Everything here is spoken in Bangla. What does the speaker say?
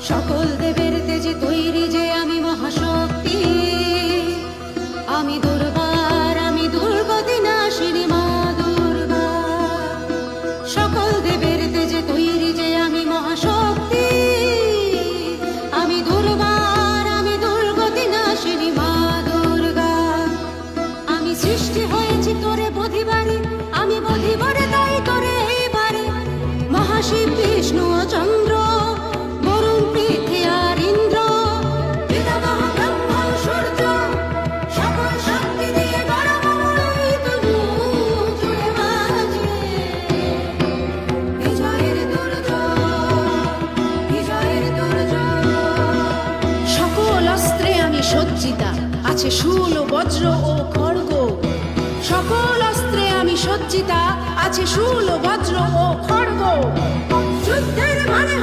সকল দেবের তেজে তৈরি যে আমি মহাশক্তি, আমি দুর্বার, আমি দুর্গতি নাশিনী মা দুর্গা। সকল দেবের তেজে তৈরি যে আমি মহাশক্তি, আমি দুর্বার, আমি দুর্গতি নাশিনী মা দুর্গা। আমি সৃষ্টি হয়েছি তোরে বধিবারে, আমি বধিবারে তাই তোরে এইবারে। মহাশিব বিষ্ণু ও চন্দ্র, বরুণ পৃথ্বী আর ইন্দ্র, পিতামহ ব্রহ্মা ও সূর্য, সকল শক্তি দিয়ে গরমময় তনু জুড়ে বাজে বিজয়ের দুর্জয়, বিজয়ের দুর্জয়। সকল অস্ত্রে আমি সজ্জিতা, আছে শূল ও বজ্র ও খড়গ। সকল অস্ত্রে আমি সজ্জিতা, আছে শূল ও বজ্র ও খড়গ। যুদ্ধের মানে